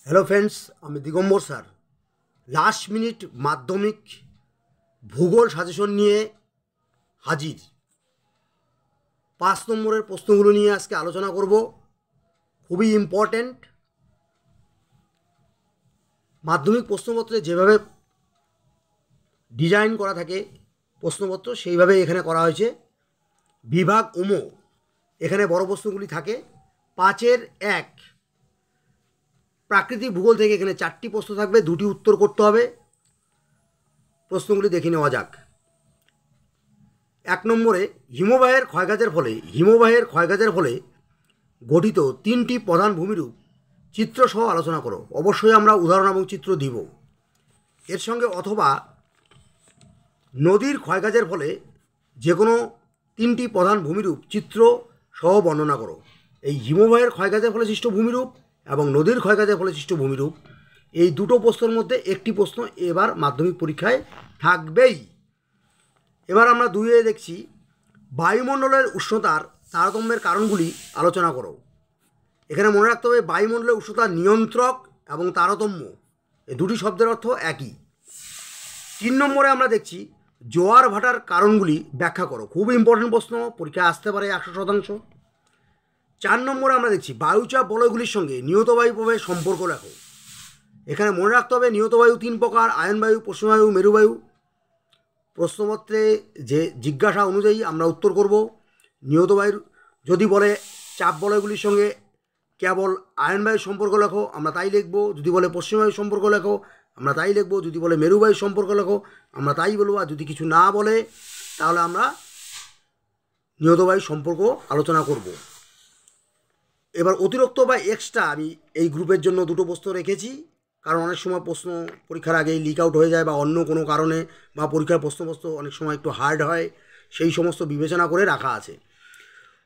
Hello friends, আমি দিগম্বর sir last minute মাধ্যমিক ভূগোল সাজেশন নিয়ে হাজির। 5 নম্বরের প্রশ্নগুলো নিয়ে আজকে আলোচনা করব। খুবই ইম্পর্ট্যান্ট। মাধ্যমিক প্রশ্নপত্রে যেভাবে ডিজাইন করা থাকে প্রশ্নপত্র, সেইভাবে এখানে করা হয়েছে। বিভাগ ওমো, এখানে বড় প্রশ্নগুলি থাকে। 5-1 প্রাকৃতিক ভূগোল থেকে এখানে 4টি প্রশ্ন থাকবে, 2টি উত্তর করতে হবে। প্রশ্নগুলি দেখে নেওয়া যাক। 1 নম্বরে হিমবাহের ক্ষয়কাজের ফলে গঠিত 3টি প্রধান ভূমিরূপ চিত্রসহ আলোচনা করো। অবশ্যই আমরা উদাহরণ এবং চিত্র দিব। এর সঙ্গে অথবা নদীর ক্ষয়কাজের ফলে যে কোনো 3টি প্রধান ভূমিরূপ চিত্র সহ বর্ণনা করো। এই হিমবাহের ক্ষয়কাজের ফলে সৃষ্ট ভূমিরূপ এবং নদীর ক্ষয়কাজের ফলে সৃষ্ট ভূমিরূপ, এই দুটো প্রশ্নের মধ্যে একটি প্রশ্ন এবার মাধ্যমিক পরীক্ষায় থাকবেই। এবার আমরা 2-এ দেখছি বায়ুমণ্ডলের উষ্ণতার তারতম্যের কারণগুলি আলোচনা করো। এখানে মনে রাখতে হবে বায়ুমণ্ডলের উষ্ণতার নিয়ন্ত্রক এবং তারতম্য এই দুটি শব্দের অর্থ একই। 3 নম্বরে আমরা দেখছি জোয়ার ভাটার কারণগুলি ব্যাখ্যা করো। খুব ইম্পর্টেন্ট প্রশ্ন, পরীক্ষায় আসতে পারে 100%। 4 নম্বরে আমরা দেখছি বায়ুচাপ বলয়গুলির সঙ্গে নিয়ত বায়ু প্রবাহের সম্পর্ক লেখো। এখানে মনে রাখতে হবে নিয়ত বায়ু 3 প্রকার: আয়ন বায়ু, পশ্চিম বায়ু, মেরুবায়ু। প্রশ্নপত্রে যে জিজ্ঞাসা অনুযায়ী আমরা উত্তর করব। নিয়ত বায়ুর যদি বলে চাপ বলয়গুলির সঙ্গে কেবল আয়ন বায়ুর সম্পর্ক লেখো, আমরা তাই লিখব। যদি বলে পশ্চিম বায়ুর সম্পর্ক লেখো, আমরা তাই লিখব। যদি বলে মেরুবায়ুর সম্পর্ক লেখো, আমরা তাই বলবো। আর যদি কিছু না বলে তাহলে আমরা নিয়ত বায়ুর সম্পর্ক আলোচনা করব। এবার অতিরিক্ত বা এক্সট্রা আমি এই গ্রুপের জন্য 2টো প্রশ্ন রেখেছি, কারণ অনেক সময় প্রশ্ন পরীক্ষার আগেই লিক আউট হয়ে যায় বা অন্য কোনো কারণে, বা পরীক্ষার প্রশ্নপত্র অনেক সময় একটু হার্ড হয়, সেই সমস্ত বিবেচনা করে রাখা আছে।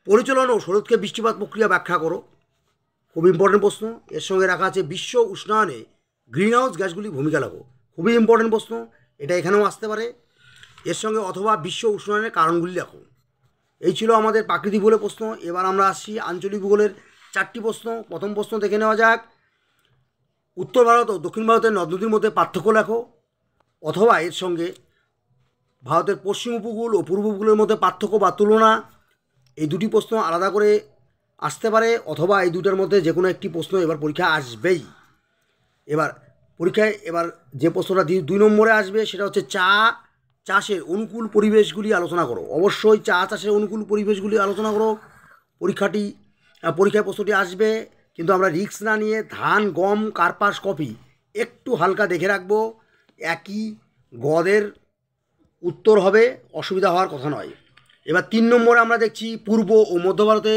পরিচালন ও শরৎকে বৃষ্টিপাত প্রক্রিয়া ব্যাখ্যা করো। খুব ইম্পর্টেন্ট প্রশ্ন। এর সঙ্গে রাখা আছে বিশ্ব উষ্ণায়নে গ্রিনহাউস গ্যাসগুলির ভূমিকা লেখো। খুবই ইম্পর্টেন্ট প্রশ্ন, এটা এখানেও আসতে পারে। এর সঙ্গে অথবা বিশ্ব উষ্ণায়নের কারণগুলি লেখো। এই ছিল আমাদের প্রাকৃতিক ভূগোলের প্রশ্ন। এবার আমরা আসছি আঞ্চলিক ভূগোলের 4টি প্রশ্ন। প্রথম প্রশ্ন দেখে নেওয়া যাক। উত্তর ভারত ও দক্ষিণ ভারতের নদ নদীর মধ্যে পার্থক্য লেখো, অথবা এর সঙ্গে ভারতের পশ্চিম উপকূল ও পূর্ব উপকূলের মধ্যে পার্থক্য বা তুলনা। এই 2টি প্রশ্ন আলাদা করে আসতে পারে, অথবা এই দুটার মধ্যে যে কোনো একটি প্রশ্ন এবার পরীক্ষা আসবেই। এবার পরীক্ষায় যে প্রশ্নটা 2 নম্বরে আসবে সেটা হচ্ছে চা চাষের অনুকূল পরিবেশগুলি আলোচনা করো। অবশ্যই চা চাষের অনুকূল পরিবেশগুলি আলোচনা করো। পরীক্ষায় প্রশ্নটি আসবে, কিন্তু আমরা রিস্ক না নিয়ে ধান, গম, কার্পাস, কফি একটু হালকা দেখে রাখবো। একই গদের উত্তর হবে, অসুবিধা হওয়ার কথা নয়। এবার 3 নম্বরে আমরা দেখছি পূর্ব ও মধ্য ভারতে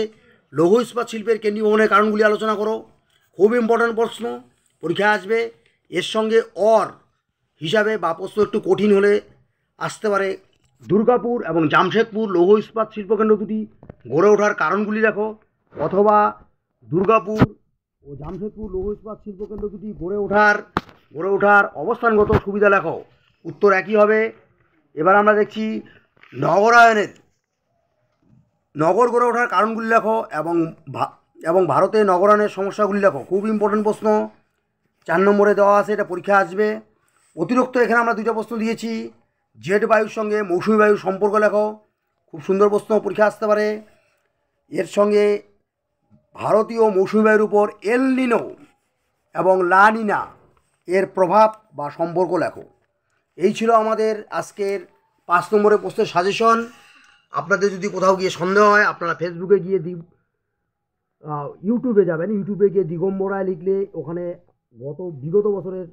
লৌহ ইস্পাত শিল্পের কেন্দ্রীভবনের কারণগুলি আলোচনা করো। খুব ইম্পর্ট্যান্ট প্রশ্ন, পরীক্ষায় আসবে। এর সঙ্গে হিসাবে বা প্রশ্ন একটু কঠিন হলে আসতে পারে দুর্গাপুর এবং জামশেদপুর লৌহ ইস্পাত শিল্পকেন্দ্র দুটি গড়ে ওঠার কারণগুলি লেখো, অথবা দুর্গাপুর ও জামশেদপুর লৌহ ইস্পাত শিল্পকেন্দ্র দুটি গড়ে ওঠার অবস্থানগত সুবিধা লেখো। উত্তর একই হবে। এবার আমরা দেখছি নগর গড়ে ওঠার কারণগুলি লেখো এবং ভারতে নগরায়নের সমস্যাগুলি লেখো। খুব ইম্পর্টেন্ট প্রশ্ন, 4 নম্বরে দেওয়া আছে, এটা পরীক্ষা আসবে। অতিরিক্ত এখানে আমরা 2টা প্রশ্ন দিয়েছি। জেট বায়ুর সঙ্গে মৌসুমি বায়ুর সম্পর্ক লেখো। খুব সুন্দর প্রশ্ন, পরীক্ষা আসতে পারে। এর সঙ্গে ভারতীয় মৌসুমি বায়ুর উপর এল নিনো এবং লা নিনা এর প্রভাব বা সম্পর্ক লেখো। এই ছিল আমাদের আজকের 5 নম্বরের প্রশ্নের সাজেশন। আপনাদের যদি কোথাও গিয়ে সন্দেহ হয়, আপনারা ফেসবুকে গিয়ে ইউটিউবে যাবেন। ইউটিউবে গিয়ে দিগম্বর রায় লিখলে ওখানে বিগত বছরের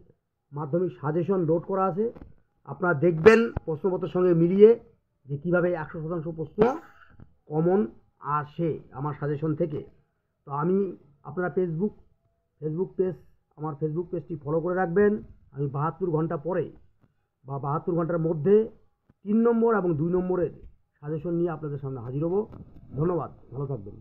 মাধ্যমিক সাজেশন লোড করা আছে। আপনারা দেখবেন প্রশ্নপত্রের সঙ্গে মিলিয়ে যে কীভাবে 100% প্রশ্ন কমন আসে আমার সাজেশন থেকে। তো আপনারা আমার ফেসবুক পেজটি ফলো করে রাখবেন। আমি 72 ঘন্টা পরে বা 72 ঘন্টার মধ্যে 3 নম্বর এবং 2 নম্বরের সাজেশন নিয়ে আপনাদের সামনে হাজির হব। ধন্যবাদ, ভালো থাকবেন।